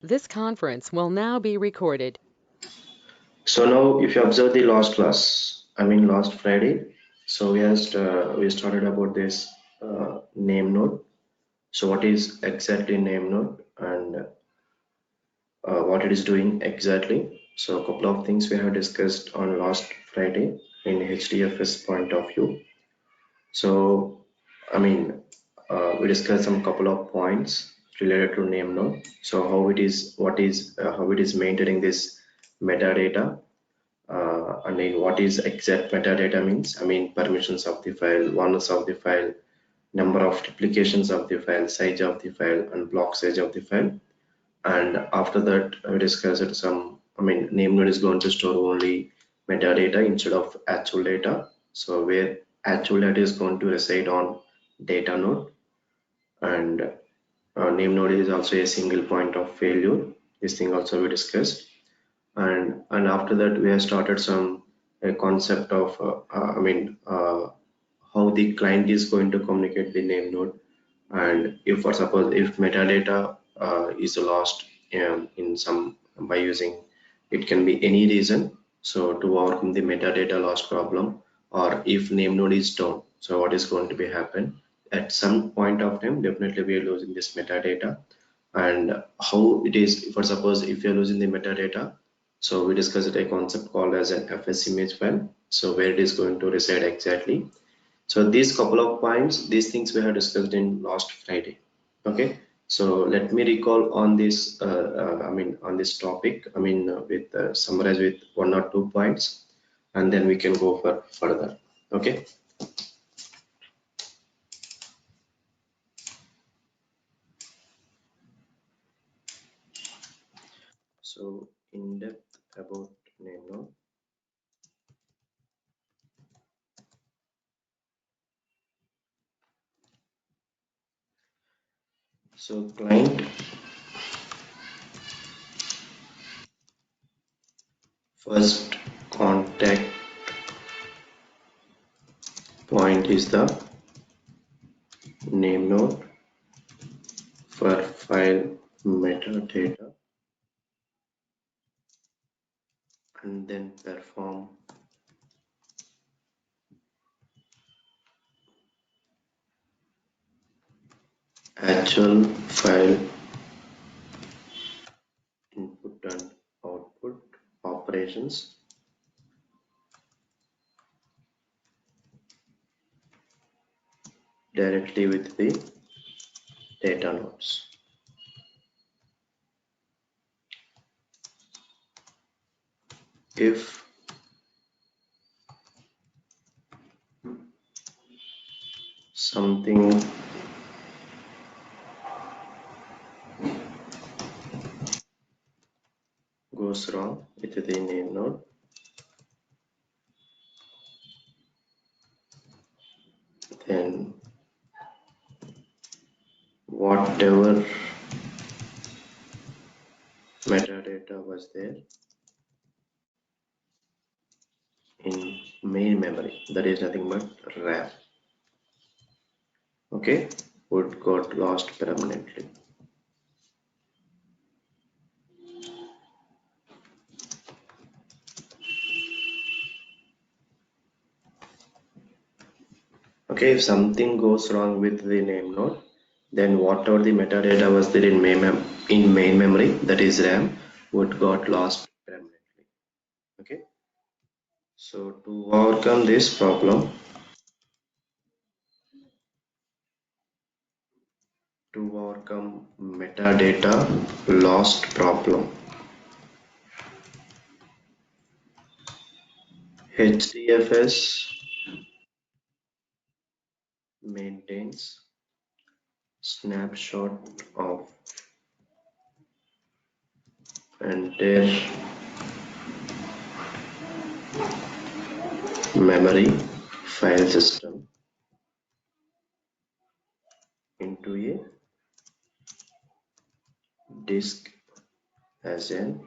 This conference will now be recorded. So now, if you observe the last class, last Friday, so we started about this name node. So what is exactly name node and what it is doing exactly? So a couple of things we have discussed on last Friday in HDFS point of view. So I mean, we discussed some couple of points related to name node. So how it is, how it is maintaining this metadata and in what is exact metadata means. Permissions of the file, oneness of the file, number of replications of the file, size of the file, and block size of the file. And after that, we discussed some, name node is going to store only metadata instead of actual data. So where actual data is going to reside on data node, and name node is also a single point of failure. This thing also we discussed. And after that we have started some a concept of how the client is going to communicate the name node, and if, for suppose, if metadata is lost in some, by using, it can be any reason, so to overcome the metadata loss problem, or if name node is down, so what is going to be happen at some point of time, definitely we are losing this metadata. And how it is, for suppose if you're losing the metadata, so we discussed a concept called as an FS image file, so where it is going to reside exactly. So these couple of points, these things we have discussed in last Friday. Okay, so let me recall on this on this topic, with summarize with one or two points, and then we can go for further. Okay. So in depth about name node. So client first contact point is the name node for file metadata, and then perform actual file input and output operations directly with the data nodes. If something goes wrong with the name node, then whatever metadata was there in main memory, that is nothing but RAM, okay, would got lost permanently. Okay, if something goes wrong with the name node, then whatever the metadata was there in main memory, that is RAM, would got lost permanently. Okay, so to overcome this problem, to overcome metadata lost problem, HDFS maintains snapshot of entire memory file system into a disk as an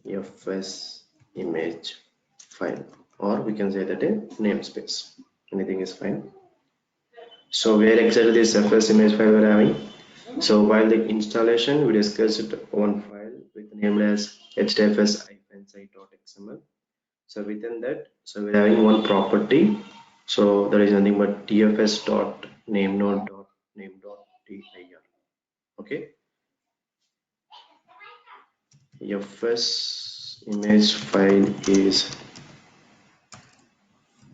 FS image file, or we can say that a namespace, anything is fine. So where exactly this FS image file we're having? So while the installation, we discussed one file with named as hdfs-site.xml. So within that, so we're having one property. So there is nothing but tfs.nameNode.name.dir. Okay, fs image file is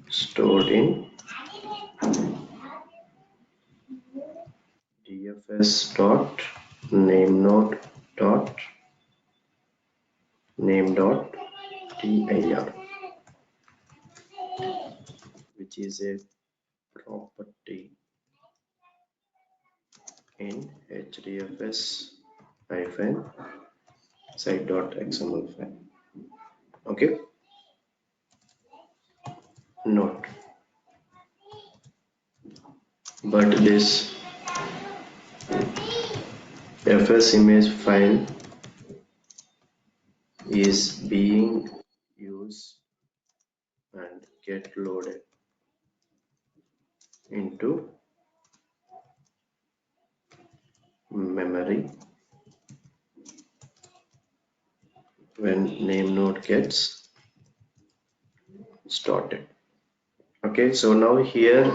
stored in dfs.nameNode.name.dir, which is a property in hdfs-site.xml file. Okay, note, but this fs image file is being used and get loaded into memory when name node gets started. Okay, so now here,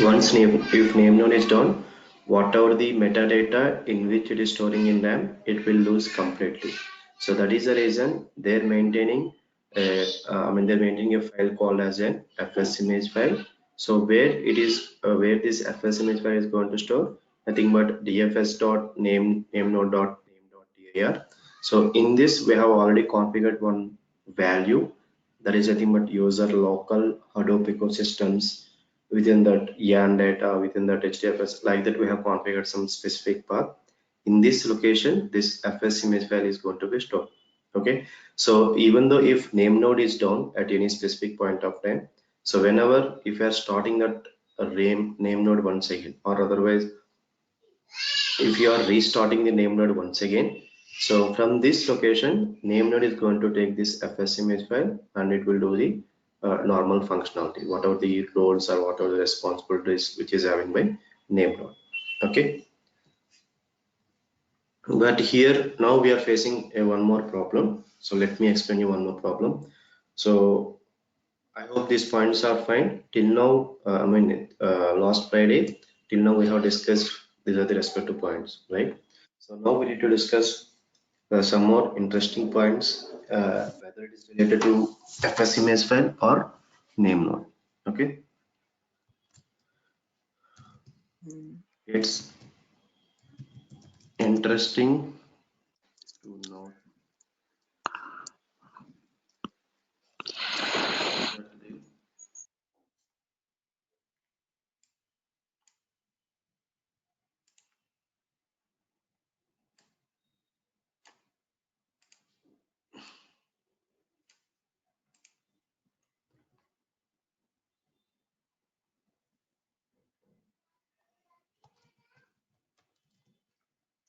once if name node is done, whatever the metadata in which it is storing in RAM, it will lose completely. So that is the reason they're maintaining they're maintaining a file called as an fs image file. So where it is where this fs image file is going to store nothing but dfs.name.dir. So in this we have already configured one value, that is nothing but user local Hadoop ecosystems. Within that yarn data, within that HDFS, like that we have configured some specific path. In this location, this fs image file is going to be stored. Okay, so even though if name node is down at any specific point of time, so whenever if you are starting that name node once again, or otherwise if you are restarting the name node once again, so from this location name node is going to take this fs image file and it will do the normal functionality, whatever the roles or whatever the responsibilities which is having by name node. Okay, but here now we are facing a one more problem, so let me explain you one more problem. So I hope these points are fine till now. Last Friday till now we have discussed these are the respective points, right? So now we need to discuss some more interesting points, whether it is related to fs image file or name node. Okay, it's interesting to know that the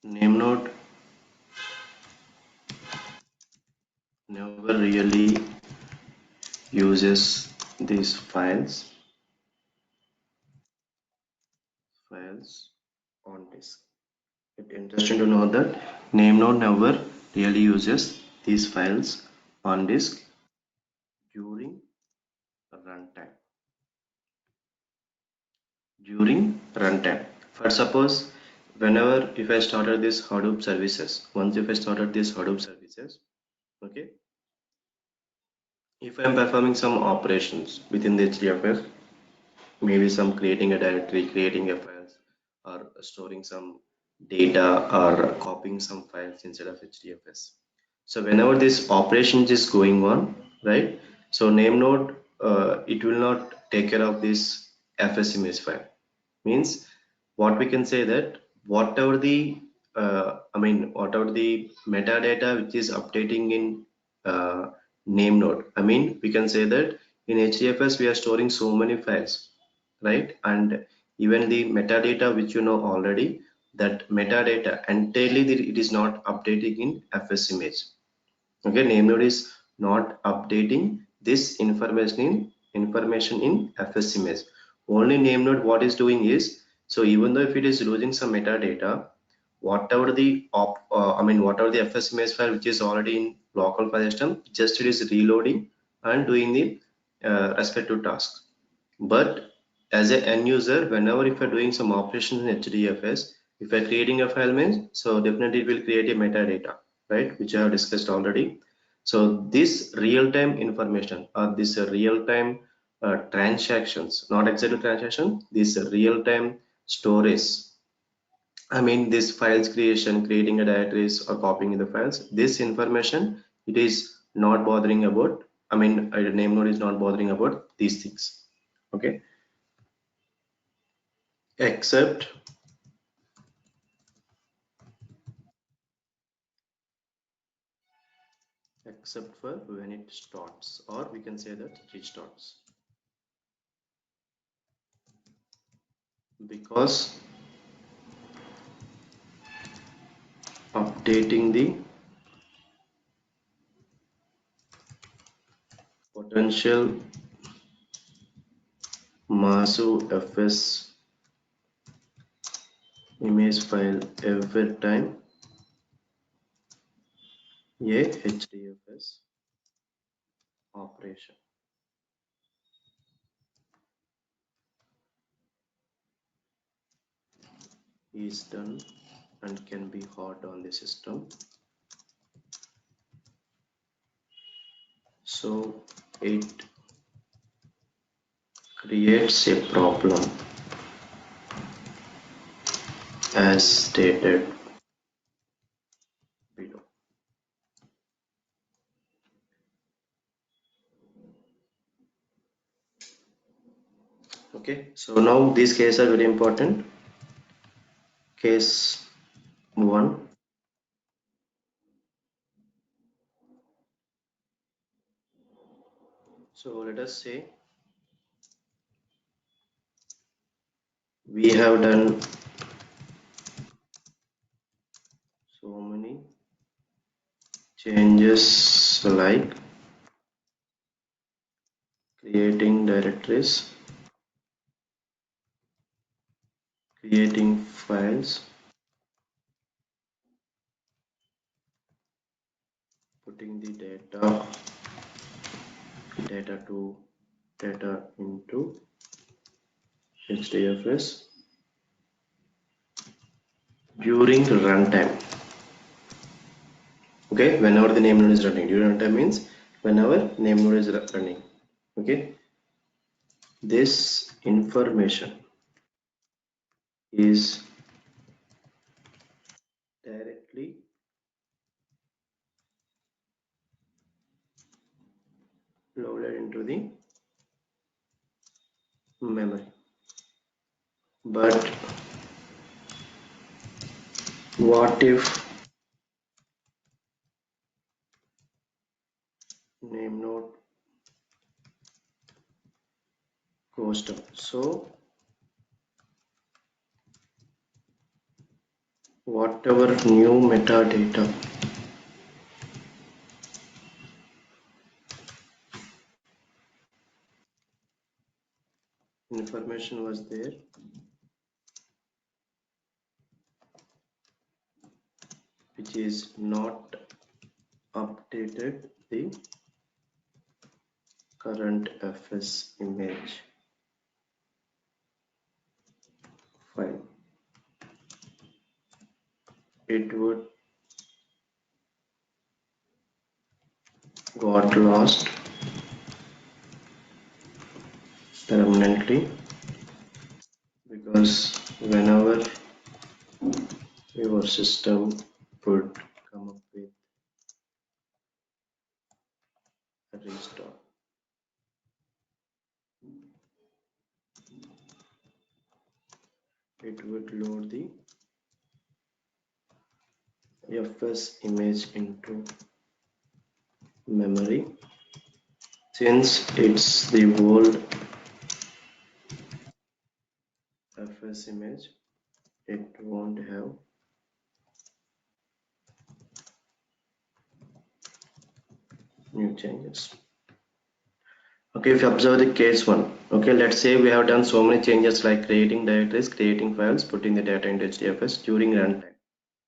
name node never really uses these files on disk. It's interesting to know that name node never really uses these files on disk during runtime. During runtime. For suppose whenever if I started this Hadoop services, once if I started this Hadoop services, okay, if I am performing some operations within the HDFS, maybe some creating a directory, creating a files, or storing some data or copying some files inside of HDFS. So whenever this operations is going on, right? So name node it will not take care of this fs image file. Means what we can say that whatever the whatever the metadata which is updating in name node. I mean we can say that in HDFS we are storing so many files, right? And even the metadata which you know already, that metadata entirely it is not updating in fs image. Okay, name node is not updating this information in fs image. Only name node what is doing is So even though if it is losing some metadata, whatever the whatever the FS image file which is already in local file system, just it is reloading and doing the respective tasks. But as an end user, whenever if you're doing some operations in HDFS, if you're creating a file means, so definitely it will create a metadata, right? Which I have discussed already. So this real-time information or this real-time transactions, not exactly transaction, this real-time storage. I mean, this files creation, creating a directories or copying the files, this information, it is not bothering about, a name node is not bothering about these things. Okay. Except for when it starts, or we can say that it restarts, because updating the potential massive fs image file every time a hdfs operation is done and can be hard on the system, so it creates a problem as stated below. Okay, so now these cases are very important. Case 1, so let us say we have done so many changes like creating directories, creating files, putting the data into HDFS during runtime. Okay, whenever the name node is running. During runtime means whenever name node is running. Okay, this information is directly loaded into the memory. But what if name node goes down? So whatever new metadata information was there, which is not updated the current fs image file, it would got lost permanently, because whenever your system would come up with a restore, it would load the fs image into memory. Since it's the old fs image, it won't have new changes. Okay. Okay, if you observe the case one, okay, let's say we have done so many changes like creating directories, creating files, putting the data into HDFS during runtime.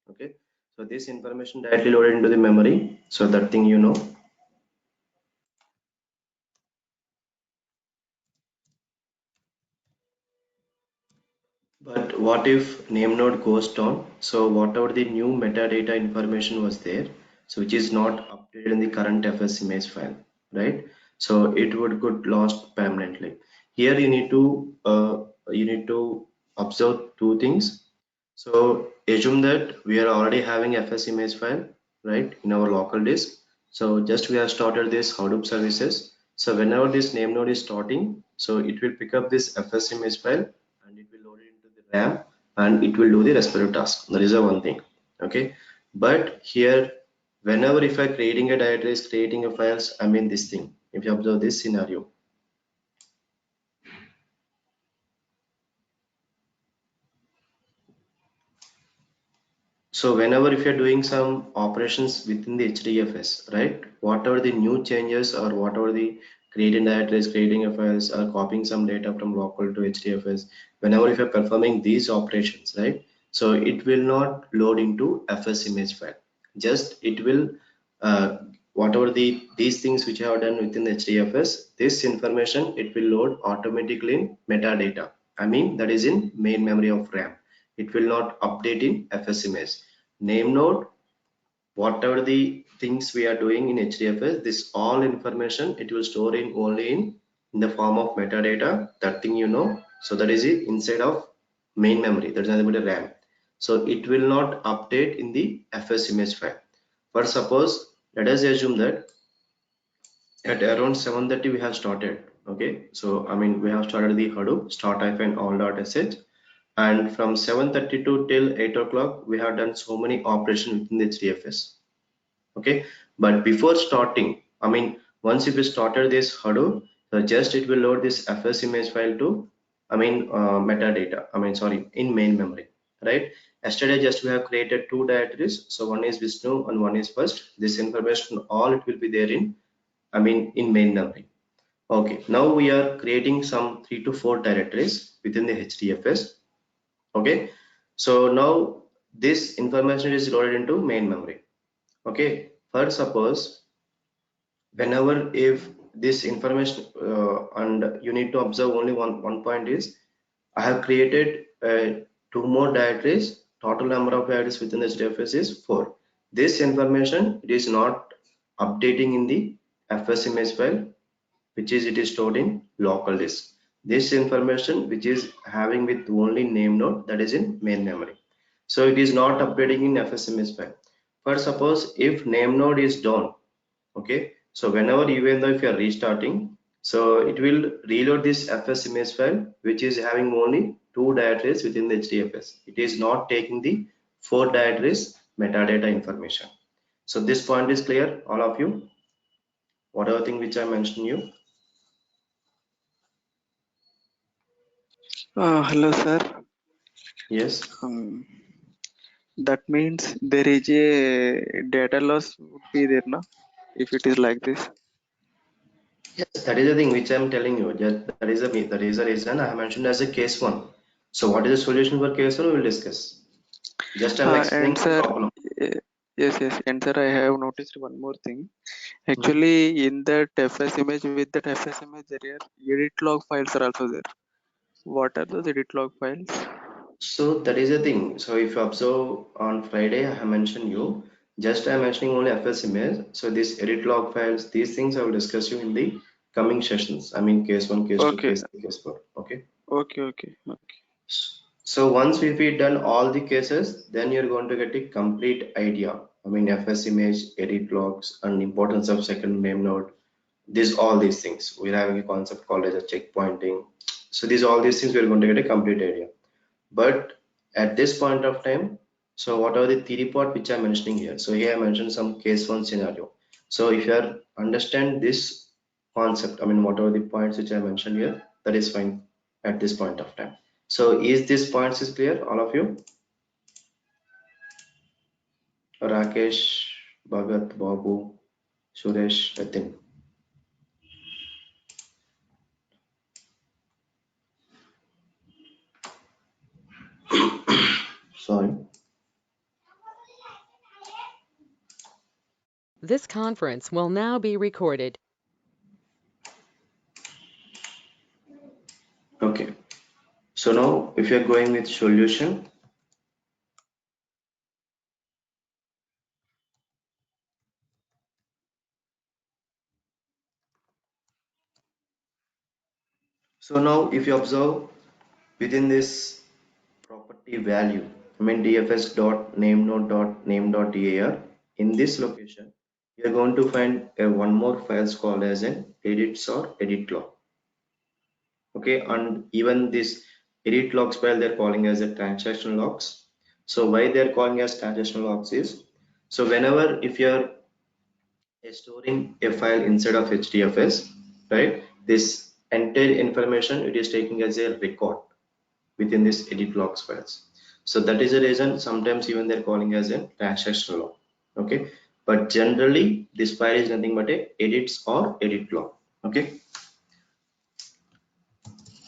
Okay, so this information directly loaded into the memory. So that thing you know. But what if name node goes down? So whatever the new metadata information was there, so which is not updated in the current fs image file, right? So it would get lost permanently. Here you need to observe two things. So assume that we are already having fs image file, right, in our local disk. So just we have started this Hadoop services. So whenever this name node is starting, so it will pick up this fs image file and it will load it into the RAM and it will do the respective task. That is the one thing. Okay. But here, whenever if I creating a directory, creating a files, I mean this thing. If you observe this scenario, so whenever if you're doing some operations within the HDFS, right, whatever the new changes or whatever the creating directories, creating a files or copying some data from local to HDFS, whenever if you're performing these operations, right, so it will not load into FS image file. Just it will whatever these things which I have done within the HDFS, this information it will load automatically in metadata. I mean that is in main memory of RAM. It will not update in FS image. Name node, whatever the things we are doing in HDFS, this all information it will store in only in the form of metadata, that thing you know. So that is it inside of main memory, that is nothing but a RAM. So it will not update in the FS image file. For suppose, let us assume that at around 7:30 we have started. Okay, so I mean we have started the Hadoop start all.sh, and from 7:32 till 8 o'clock we have done so many operations within the HDFS. Okay, but before starting, I mean once if we started this Hadoop, so just it will load this fs image file to, I mean metadata, I mean sorry, in main memory, right? Yesterday just we have created two directories, so one is Vishnu and one is first. This information all it will be there in, I mean in main memory. Okay, now we are creating some 3 to 4 directories within the HDFS. Okay, so now this information is loaded into main memory. Okay, first suppose whenever if this information and you need to observe only one point is I have created two more directories. Total number of directories within the HDFS is 4. This information it is not updating in the fs image file, which is it is stored in local disk. This information which is having with only name node, that is in main memory. So it is not updating in fs image file. For suppose if name node is down, okay, so whenever even though if you are restarting, so it will reload this fs image file which is having only two directories within the HDFS. It is not taking the 4 directories metadata information. So this point is clear all of you, whatever thing which I mentioned you. Hello, sir. Yes, Um, that means there is a data loss would be there, na? If it is like this. yes, that is the thing which I'm telling you. That is the reason I have mentioned as a case one. So what is the solution for case one we will discuss. Just I'm And explaining the sir, problem. eh, yes. And sir, I have noticed one more thing. Mhm. Actually, in that FS image, with that FS image, there are edit log files are also there. What are those edit log files? So that is the thing. So if you observe on Friday, I have mentioned you. Just I'm mentioning only FS image. So these edit log files, these things I will discuss you in the coming sessions. I mean case one, case two, Okay, case three, case four. Okay. okay. So once if we done all the cases, then you're going to get a complete idea. I mean FS image, edit logs, and importance of second name node. These all these things. We're having a concept called as a checkpointing. So these all these things we're going to get a complete idea. But at this point of time, so what are the theory part which I'm mentioning here? So here I mentioned some case one scenario. So if you are understand this concept, I mean what are the points which I mentioned here, that is fine at this point of time. So is this points is clear all of you? Rakesh, Bhagat, Babu, Suresh, Nitin. This conference will now be recorded. Okay, so now if you're going with solution, so now if you observe within this property value, I mean dfs dot name node dot name dot dar, in this location you're going to find one more files called as an edits or edit log. Okay, and even this edit logs file they're calling as a transaction logs. So why they're calling as transaction logs is, so whenever if you're storing a file inside of hdfs, right, this entire information it is taking as a record within this edit logs files. So that is the reason sometimes even they're calling as a transaction log. Okay, but generally this file is nothing but a edits or edit log. Okay,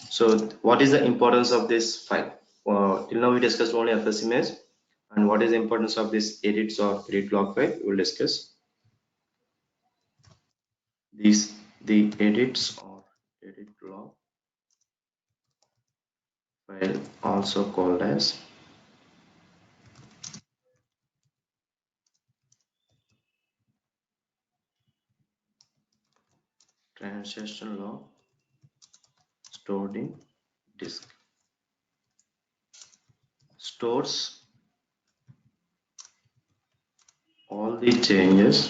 so what is the importance of this file? Till now we discussed only fs image, and what is the importance of this edits or edit log file we will discuss. These the edits or edit log file also called as transaction log stored in disk, stores all the changes,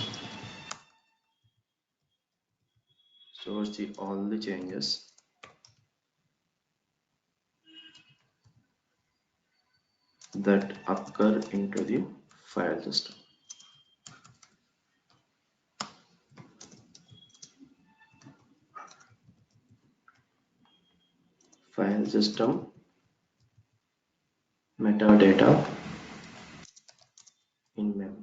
all the changes that occur into the file system. File system metadata in memory.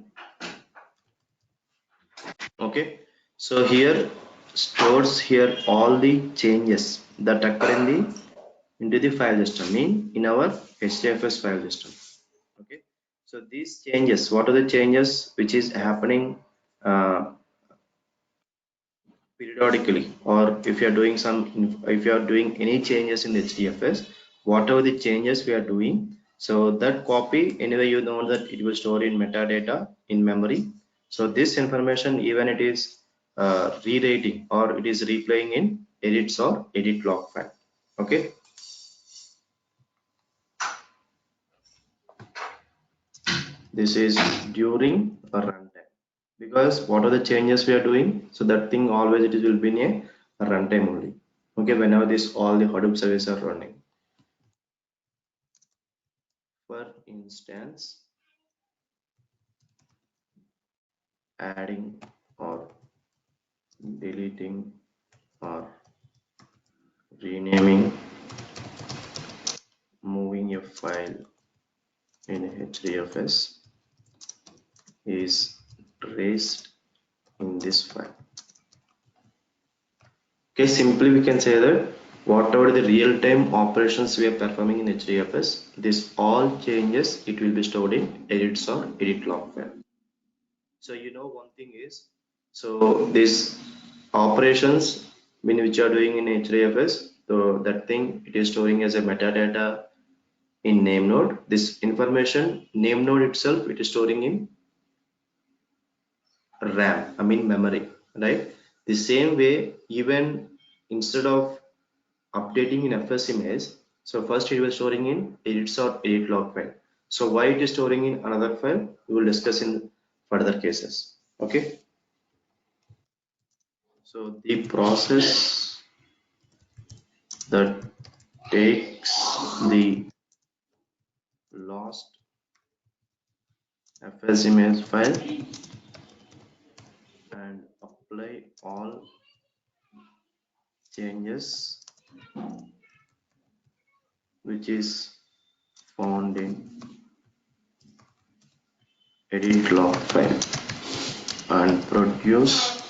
Okay, so here stores here all the changes that occur in the into the file system in our hdfs file system. Okay, so these changes, what are the changes which is happening uh, periodically, or if you are doing some, if you are doing any changes in hdfs, whatever the changes we are doing, so that copy anyway you know that it will store in metadata in memory. So this information even it is rewriting or it is replaying in edits or edit log file. Okay, this is during a runtime, because what are the changes we are doing, so that thing always it will be in a runtime only. Okay, whenever this all the Hadoop services are running. For instance, adding or deleting or renaming, moving a file in hdfs is traced in this file. Okay, simply we can say that whatever the real-time operations we are performing in hdfs, this all changes it will be stored in edits or edit log file. So you know one thing is, so this operations mean which are doing in hdfs, so that thing it is storing as a metadata in name node. This information name node itself it is storing in RAM, I mean memory, right? The same way, even instead of updating in fs image, so first it was storing in edits or edit log file. So why it is storing in another file we will discuss in further cases. Okay, so the process that takes the lost fs image file and apply all changes which is found in edit log file and produce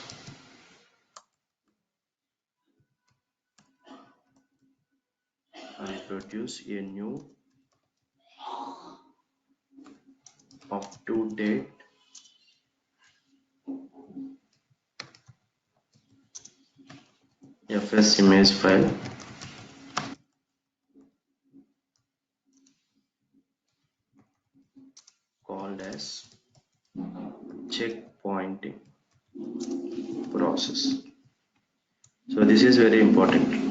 a new up to date fs image file called as checkpointing process. So this is very important.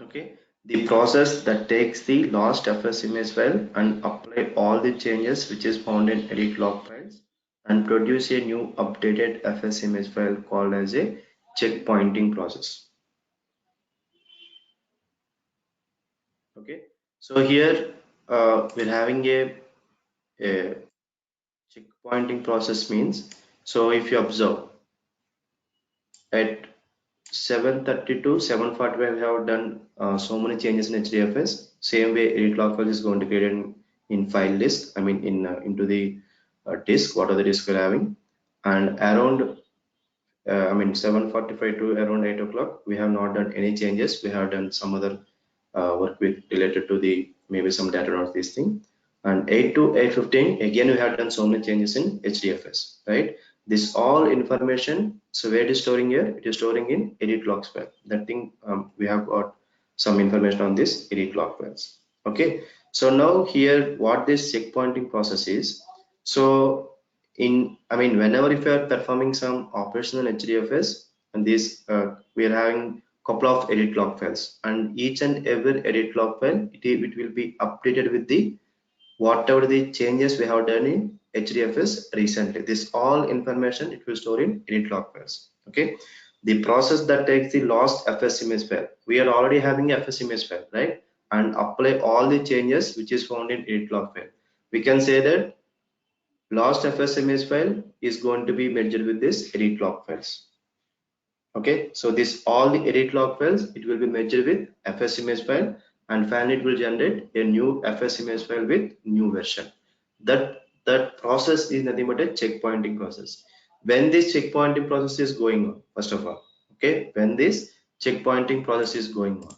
Okay, the process that takes the last fs image file and apply all the changes which is found in edit log files and produce a new updated fs image file called as a checkpointing process. Okay, so here we're having a checkpointing process means, so if you observe at 7:30 to 7:45 we have done so many changes in HDFS. Same way edit log file is going to create in file list, I mean in into the disk, what are the disk we're having, and around I mean 7:45 to around 8 o'clock we have not done any changes. We have done some other work with related to the maybe some data nodes, this thing, and 8 to 8:15 again we have done so many changes in HDFS, right? This all information, so where it is storing here, it is storing in edit logs file. That thing we have got some information on this edit log files. Okay, so now here what this checkpointing process is, so in I mean whenever if you are performing some operational HDFS, and this we are having couple of edit log files, and each and every edit log file it will be updated with the whatever the changes we have done in HDFS recently. This all information it will store in edit log files. Okay, the process that takes the last fs image file, we are already having a fs image file, right, and apply all the changes which is found in edit log file. We can say that last fs image file is going to be merged with this edit log files. Okay, so this all the edit log files it will be merged with fs image file, and finally it will generate a new fs image file with new version. That process is nothing but a checkpointing process. When this checkpointing process is going on, first of all, okay, when this checkpointing process is going on,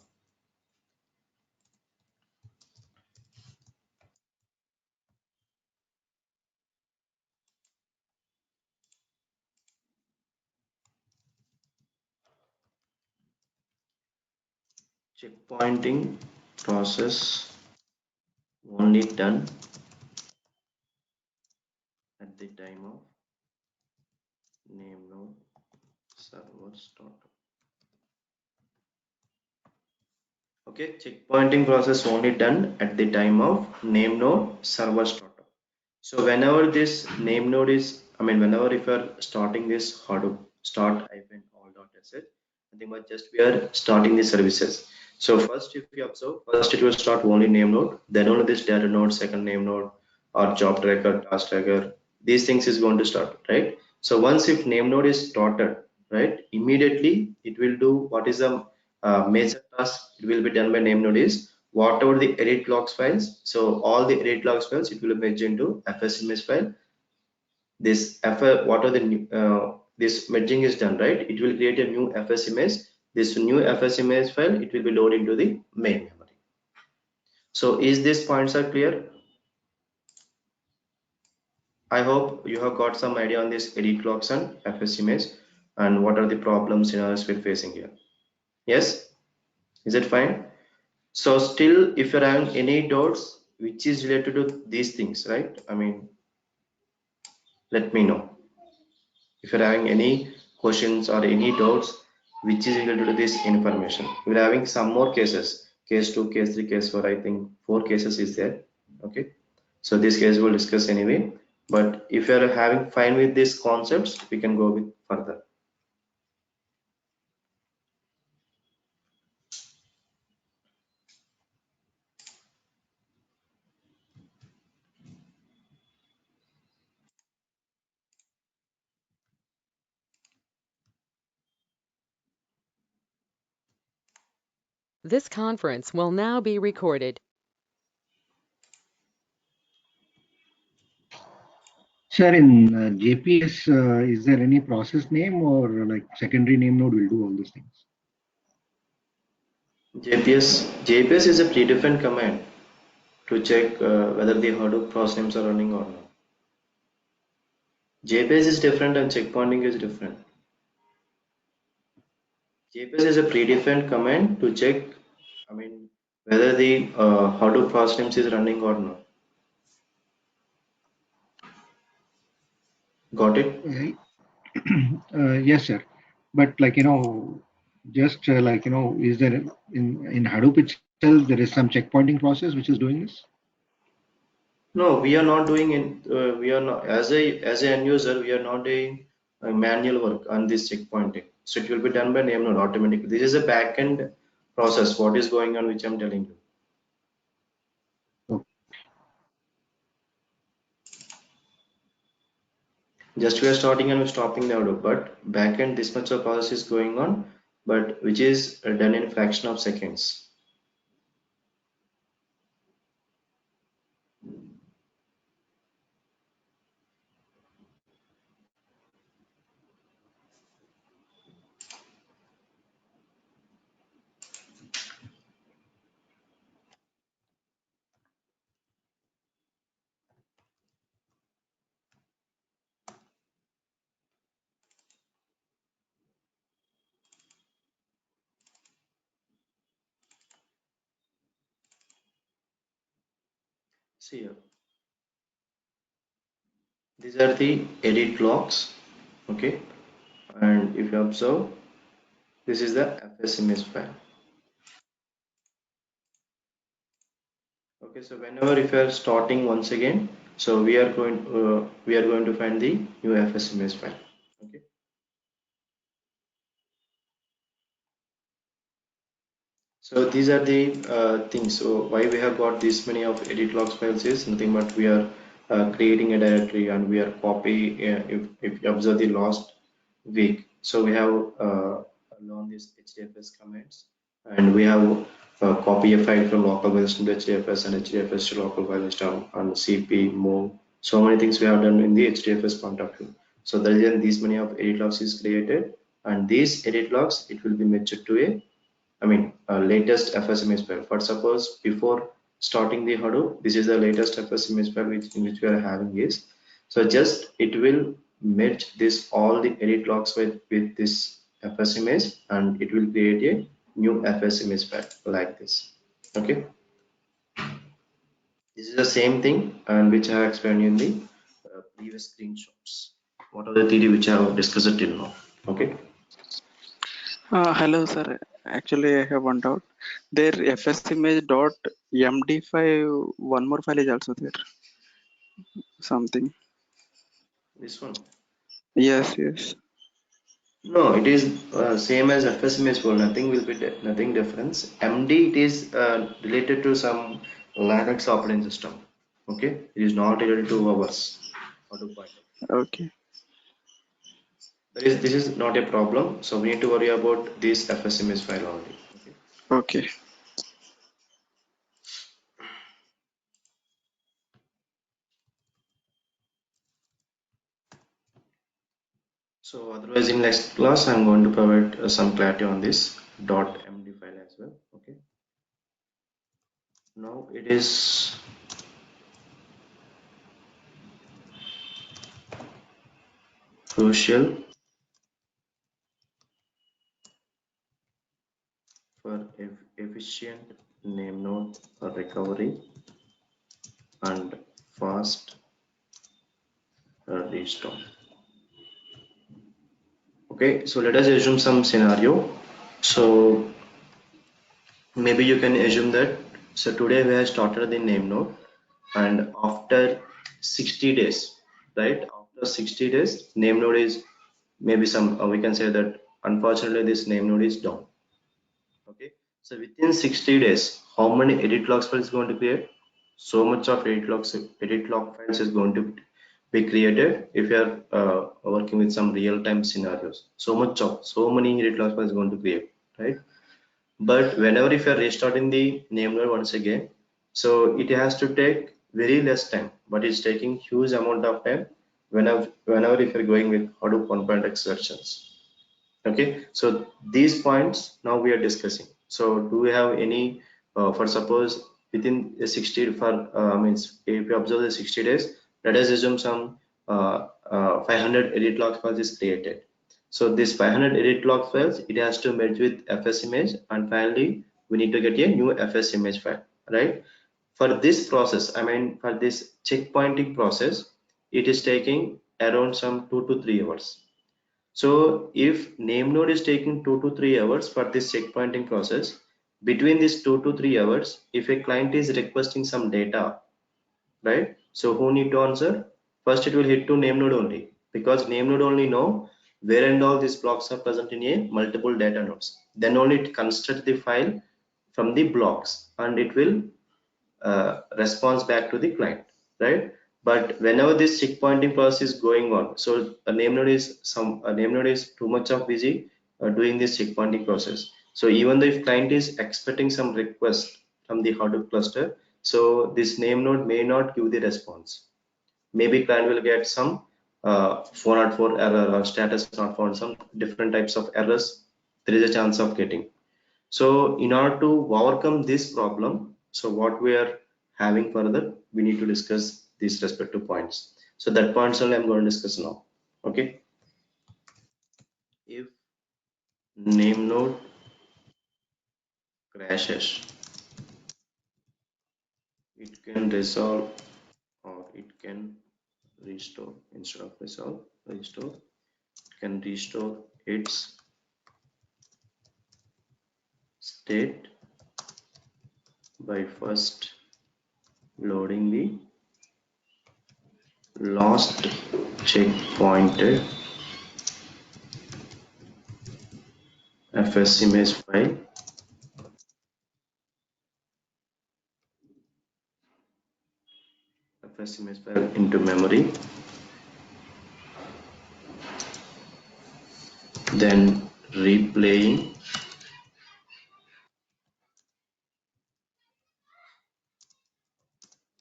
checkpointing process only done at the time of name node server start. Okay, checkpointing process only done at the time of name node server startup. So whenever this name node is, I mean, whenever if you are starting this Hadoop start hyphen all.sh, nothing but just we are starting the services. So first, if you observe, first it will start only name node, then only this data node, second name node, or job tracker, task tracker. These things is going to start, right? So once if name node is started, right, immediately it will do what is the major task it will be done by name node is whatever the edit logs files, so all the edit logs files it will merge into fs image file. This what are the this merging is done, right, it will create a new fs image. This new fs image file it will be loaded into the main memory. So is these points are clear? I hope you have got some idea on this edit logs and fs image and what are the problems scenarios we're facing here. Yes, is it fine? So still, if you're having any doubts which is related to these things, right? I mean, let me know. If you're having any questions or any doubts which is related to this information. We're having some more cases. Case 2, case 3, case 4, I think 4 cases is there. Okay. So this case we'll discuss anyway. But if you're having fine with these concepts, we can go with further. This conference will now be recorded. Sir, in JPS, is there any process name or like secondary name node will do all these things? JPS is a predefined command. to check whether the Hadoop process names are running or not. JPS is different and checkpointing is different. JPS is a predefined command to check, whether the Hadoop process names is running or not. Got it? Yes, sir. But just is there in Hadoop itself there is some checkpointing process which is doing this? No, we are not doing it. We are not as a end user. We are not doing manual work on this checkpointing. So it will be done by name node automatically. This is a backend process. What is going on, which I'm telling you. Just we are starting and we're stopping the Hadoop, but backend this much of process is going on, but which is done in fraction of seconds. See here. These are the edit logs, okay? And if you observe, this is the FSMS file. Okay, so whenever if you are starting once again, so we are going to find the new FSMS file. Okay. So these are the things. So why we have got this many of edit logs files is nothing but we are creating a directory and we are copy. If you observe the last week, so we have learned these HDFS commands and we have copy a file from local file system to HDFS and HDFS to local file system and CP move. So many things we have done in the HDFS point of view. So the reason these many of edit logs is created and these edit logs it will be matched to a latest FSMS file. For suppose before starting the Hadoop, this is the latest FSMS file in which we are having is. So just it will merge this all the edit logs with this FSMS and it will create a new FSMS file like this. Okay. This is the same thing and which I have explained in the previous screenshots. What are the theory which I have discussed till now? Okay. Hello, sir. Actually, I have one doubt. There fsimage.md5, one more file is also there. Something. This one. Yes, yes. No, it is same as FSMS for nothing will be nothing difference. MD it is related to some Linux operating system. Okay, it is not related to ours. Auto point. Okay. This is not a problem. So we need to worry about this FSMS file only. Okay. Okay. So otherwise in next class I'm going to provide some clarity on this .md file as well. Okay. Now it is crucial for efficient name node recovery and fast restore. Okay, so let us assume some scenario. So maybe you can assume that. So today we have started the name node, and after 60 days, right? After 60 days, name node is maybe some. We can say that unfortunately this name node is down. Okay, so within 60 days, how many edit logs files is going to create? So much of edit log files is going to be created if you are working with some real-time scenarios. So many edit log files is going to create, right? But whenever if you are restarting the name node once again, so it has to take very less time, but it's taking huge amount of time whenever if you're going with Hadoop 1.x versions. Okay, so these points now we are discussing. So do we have any for suppose within 60 for means if you observe the 60 days, let us assume some 500 edit log files is created. So this 500 edit log files, it has to merge with FS image, and finally we need to get a new FS image file, right? For this process, I mean for this checkpointing process, it is taking around some 2 to 3 hours. So if name node is taking 2 to 3 hours for this checkpointing process, between these 2 to 3 hours, if a client is requesting some data, right? So who need to answer? First, it will hit to name node only, because name node only know where and all these blocks are present in a multiple data nodes. Then only it construct the file from the blocks, and it will response back to the client, right? But whenever this checkpointing process is going on, so a name node is too much of busy doing this checkpointing process. So even though if client is expecting some request from the Hadoop cluster, so this name node may not give the response. Maybe client will get some 404 error or status not found, some different types of errors there is a chance of getting. So in order to overcome this problem, so what we are having further, we need to discuss these respective points. So that points only I'm going to discuss now. Okay. If name node crashes, it can resolve or it can restore. Instead of resolve, restore. It can restore its state by first loading the last checkpointed FS image file into memory, then replaying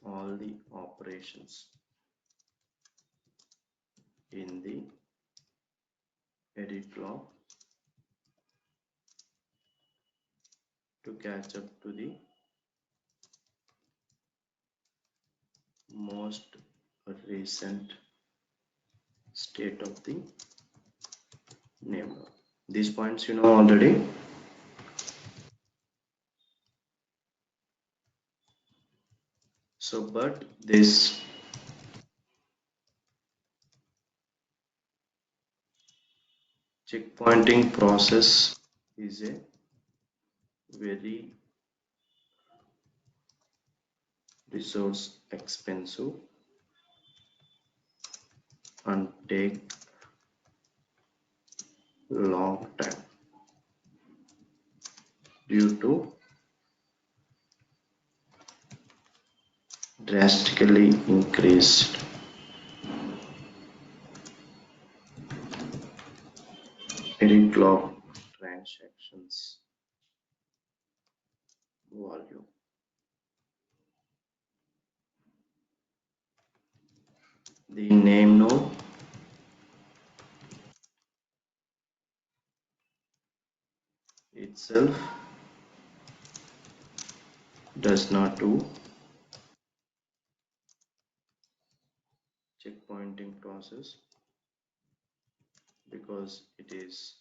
all the operations in the edit log to catch up to the most recent state of the name node. These points you know already. So, but this checkpointing process is a very resource expensive and take long time due to drastically increased edit log transactions volume. The name node itself does not do checkpointing process because it is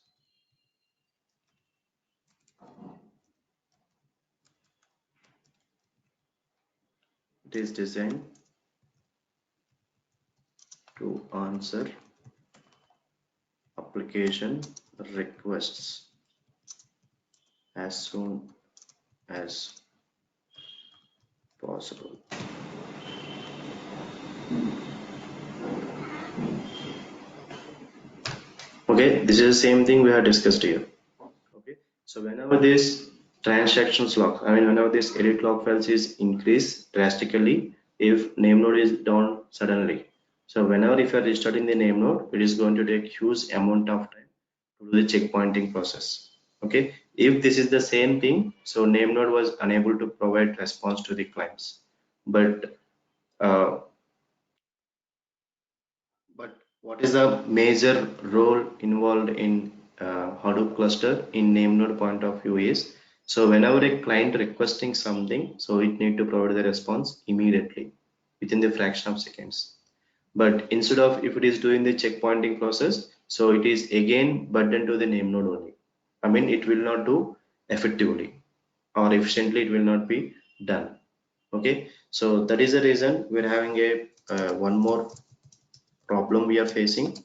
designed to answer application requests as soon as possible. Okay, this is the same thing we have discussed here. Okay, so whenever this transactions log, I mean whenever this edit log files is increased drastically, if name node is down suddenly, so whenever if you are restarting the name node, it is going to take huge amount of time to do the checkpointing process. Okay, if this is the same thing, so name node was unable to provide response to the clients, but uh, but what is the major role involved in Hadoop cluster in name node point of view is So whenever a client requesting something, so it need to provide the response immediately within the fraction of seconds. But instead of if it is doing the checkpointing process, so it is again burden to the name node only. I mean, it will not do effectively or efficiently, it will not be done. Okay, so that is the reason we're having a one more problem we are facing,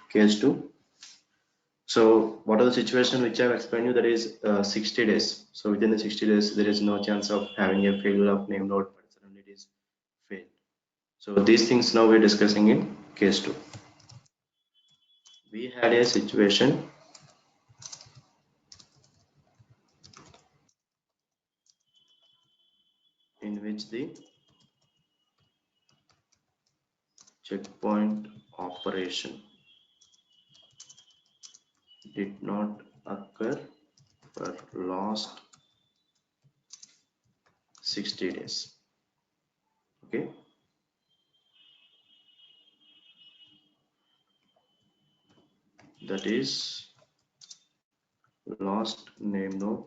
case 2. So what are the situation which I've explained you, that is 60 days. So within the 60 days, there is no chance of having a failure of name node, but suddenly it is failed. So these things now we're discussing in case 2. We had a situation in which the checkpoint operation did not occur for last 60 days. Okay, that is last name node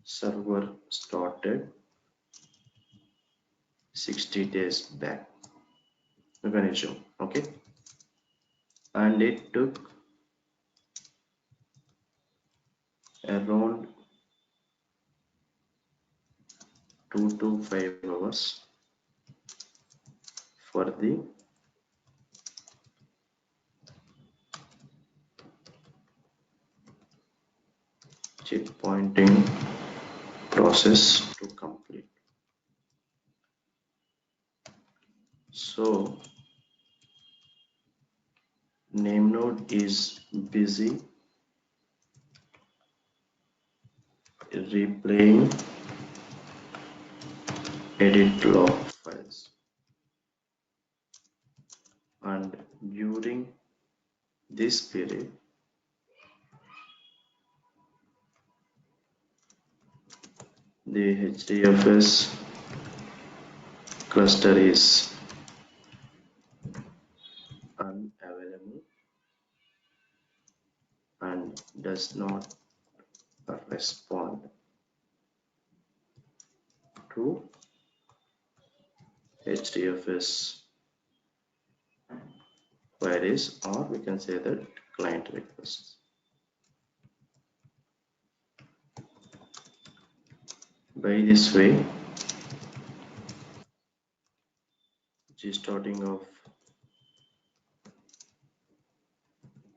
server started 60 days back mechanism. Okay, and it took around 2 to 5 hours for the checkpointing process to complete. So name node is busy replaying edit log files, and during this period the HDFS cluster is unavailable and does not respond to HDFS queries, or we can say that client requests. By this way, restarting of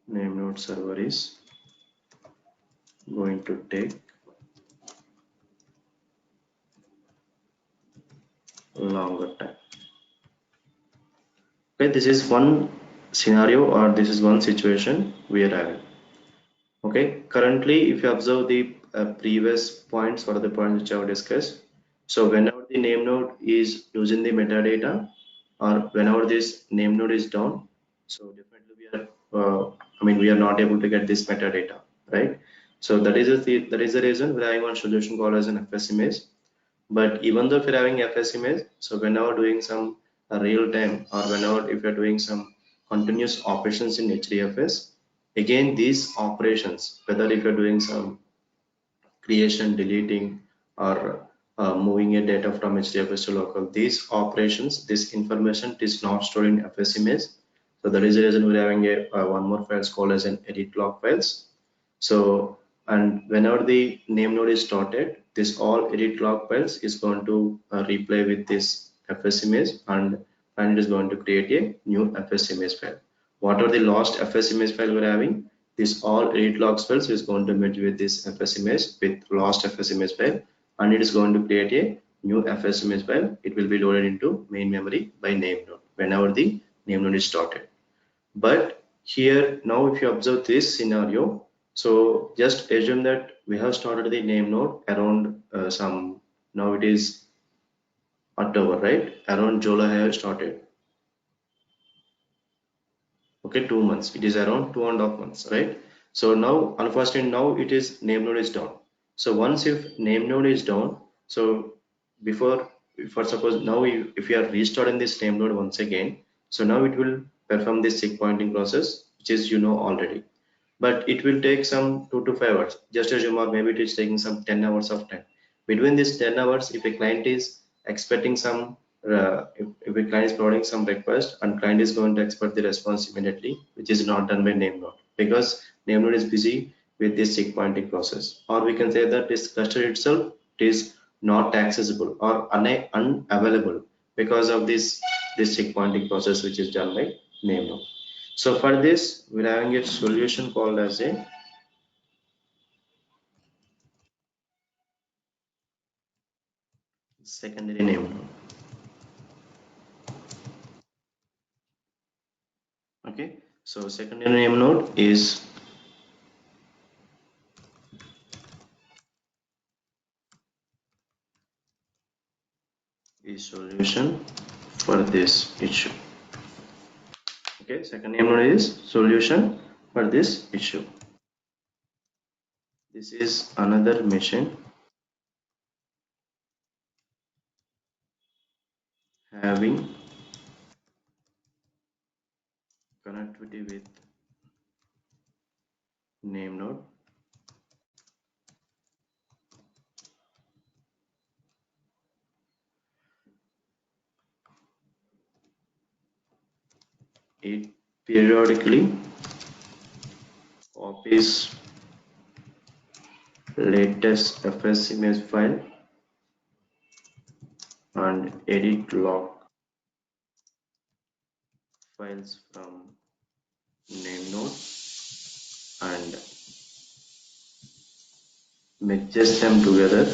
name node server is going to take longer time. Okay, this is one scenario, or this is one situation we are having. Okay, currently if you observe the previous points, what are the points which I have discussed. So whenever the name node is using the metadata, or whenever this name node is down, so definitely we are we are not able to get this metadata, right? So that is the reason we're having one solution called as an FS image. But even though if you're having FS image, so whenever doing some real time, or whenever if you're doing some continuous operations in HDFS, again these operations, whether if you're doing some creation, deleting, or moving a data from HDFS to local, these operations, this information is not stored in FS image. So that is the reason we're having a one more files called as an edit log files. So, and whenever the name node is started, this all edit log files is going to replay with this FS image, and it is going to create a new FS image file. What are the last FS image file we're having? This all edit logs files is going to merge with this FS image with last FS image file, and it is going to create a new FS image file. It will be loaded into main memory by name node whenever the name node is started. But here now if you observe this scenario, so just assume that we have started the name node around some, now it is October, right? Around July I have started. Okay, 2 months. It is around 2.5 months, right? So now unfortunately now it is name node is down. So once if name node is down, so before, for suppose now if you are restarting this name node once again, so now it will perform this checkpointing process, which is you know already. but it will take some 2 to 5 hours. Just assume, or maybe it is taking some 10 hours of time. Between these 10 hours, if a client is expecting some, if a client is providing some request and client is going to expect the response immediately, which is not done by name node, because name node is busy with this checkpointing process. Or we can say that this cluster itself is not accessible or unavailable because of this checkpointing process which is done by name node. So for this, we're having a solution called as a secondary name node. Okay, so secondary name node is a solution for this issue. Okay, second name node is solution for this issue. This is another machine having connectivity with name node. It periodically copies latest FS image file and edit log files from name node and mixes them together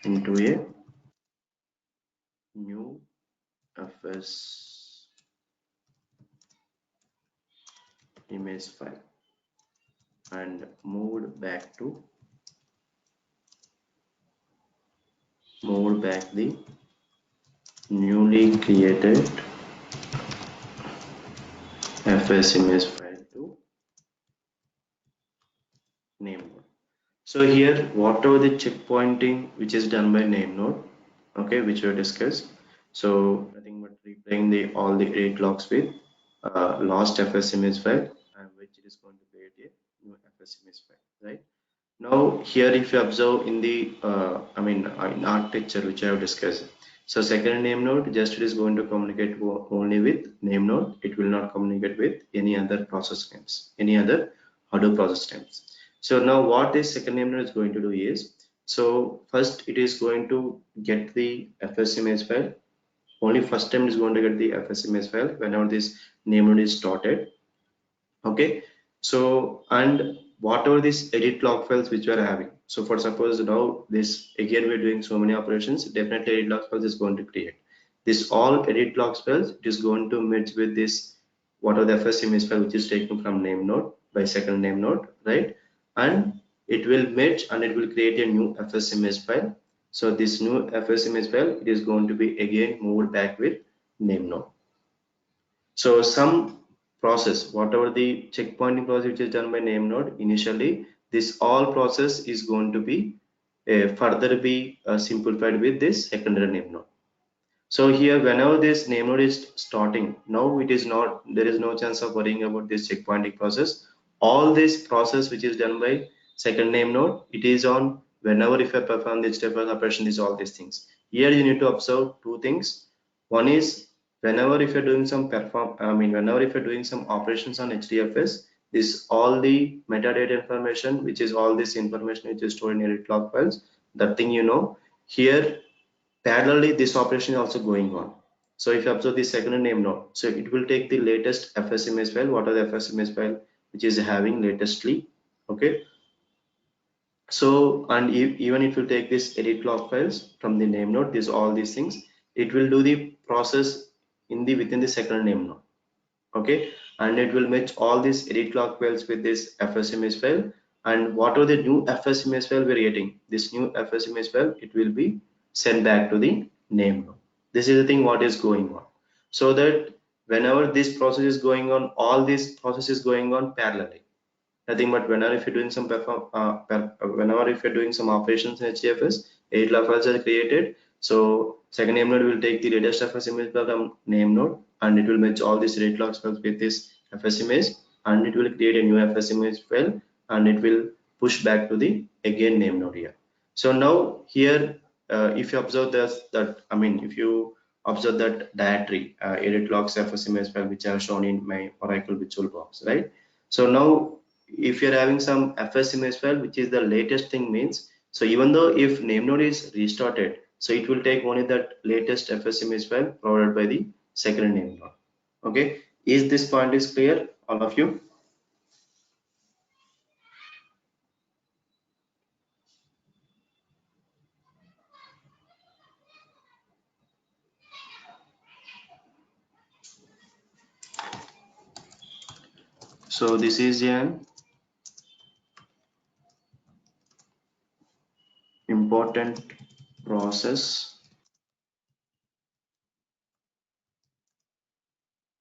into a new FS image file and moved back the newly created FS image file to name node. So here, whatever the checkpointing which is done by name node, okay, which we discussed. So nothing but replaying the all the 8 logs with last FS image file, and which it is going to create a new FS image file, right? Now here, if you observe in the in architecture which I have discussed, so second name node just it is going to communicate only with name node. It will not communicate with any other process names, any other Hadoop process names. So now what this second name node is going to do is, so first it is going to get the FS image file. Only first time it is going to get the FS image file whenever this name node is started. Okay, so and whatever this edit log files which we are having, so for suppose now this again we're doing so many operations, definitely edit log files is going to create this all edit log files. It is going to merge with this whatever the FS image file which is taken from name node by second name node, right? And it will merge and it will create a new FS image file. So this new FS image file, it is going to be again moved back with name node. So some process, whatever the checkpointing process which is done by name node initially, this all process is going to be further be simplified with this secondary name node. So here, whenever this name node is starting, now it is not, there is no chance of worrying about this checkpointing process. All this process which is done by second name node, it is on whenever if I perform this type of operation, is all these things. Here you need to observe two things. One is whenever if you're doing some whenever if you're doing some operations on HDFS, this all the metadata information, which is all this information which is stored in your log files, that thing here parallelly this operation is also going on. So if you observe the second name node, so it will take the latest FS image file, what are the FS image file which is having latestly, okay. So and even if you take this edit log files from the name node, this all these things, it will do the process in the within the second name node, okay, and it will match all these edit log files with this FS image file. And what are the new FS image file we're getting, this new FS image file, it will be sent back to the name node. This is the thing what is going on, so that whenever this process is going on, all this process is going on parallelly. Nothing but whenever if you're doing some whenever if you're doing some operations in HDFS, edit log files are created. So second name node will take the latest FS image from name node, and it will match all these rate logs files with this FS image, and it will create a new FS image file, and it will push back to the again name node here. So now here, if you observe this, if you observe that directory, edit logs FS image file, which are shown in my Oracle Visual Box, right? So now, if you're having some FS image file, which is the latest thing means, so even though if name node is restarted, so it will take only that latest FS image file provided by the second name node. Okay, is this point is clear, all of you? So this is an important process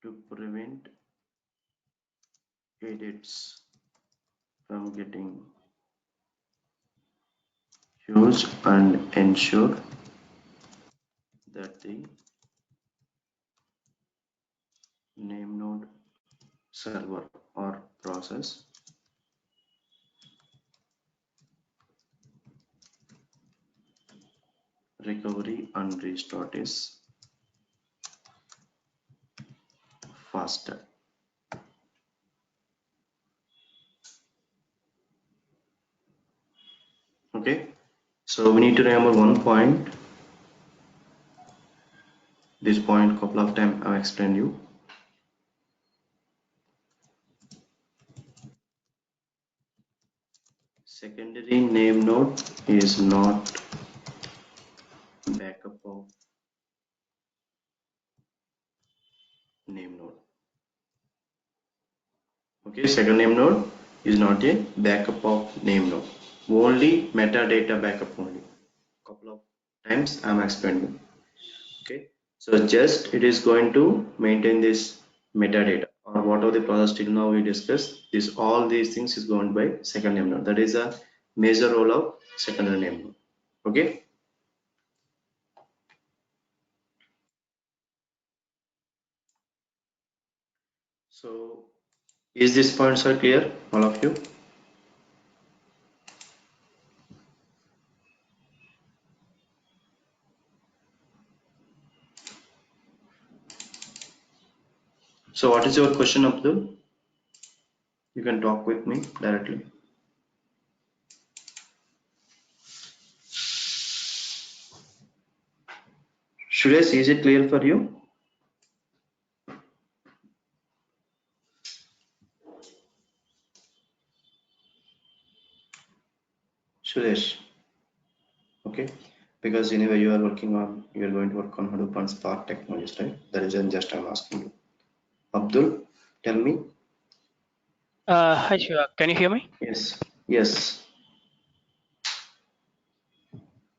to prevent edits from getting used and ensure that the name node server or process recovery and restart is faster. Okay, so we need to remember one point. This point couple of times I've explained you. Secondary name node is not backup of name node. Okay, second name node is not a backup of name node. Only metadata backup only. Couple of times I'm explaining. Okay, so just it is going to maintain this metadata or whatever the process till now we discussed. This all these things is governed by second name node. That is a major role of secondary name node. Okay. So is this points are clear, all of you? So what is your question, Abdul? You can talk with me directly. Suresh, is it clear for you? Suresh, okay. Because anyway you are going to work on Hadoop and Spark technologies, right? That is just I'm asking you. Abdul, tell me. Hi Shiva, can you hear me? Yes. Yes.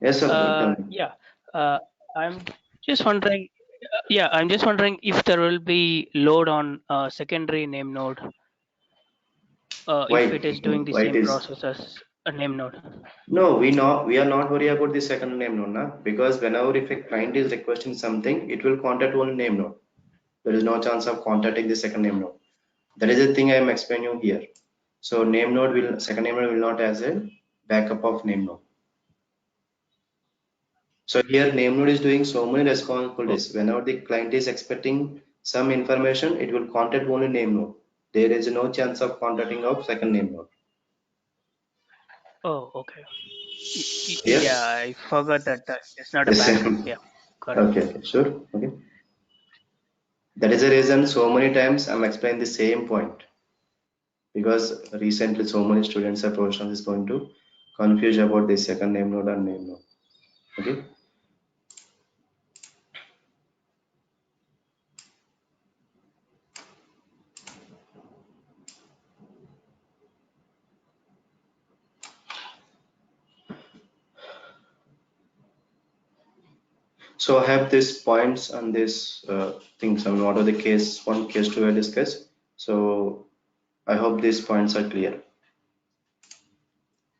Yes, Abdul, tell me. Yeah, I'm just wondering. I'm just wondering if there will be load on secondary name node Why? if it is doing the Why it same is? process as a name node. No, we are not worried about the second name node, na? Because whenever if a client is requesting something, it will contact only name node. There is no chance of contacting the second name node. That is the thing I am explaining you here. So second name node will not as a backup of name node. So here name node is doing so many Oh, responsibilities. Whenever the client is expecting some information, it will contact only name node. There is no chance of contacting of second name node. oh, okay. Clear? Yeah, I forgot that it's not a Yes. backup. Yeah, got it. Okay, sure. Okay. That is the reason so many times I'm explaining the same point, because recently so many students and professionals is going to confuse about the second name node and name node. Okay. So I have these points and these things. I mean, what are the case one, case two I discussed. So I hope these points are clear.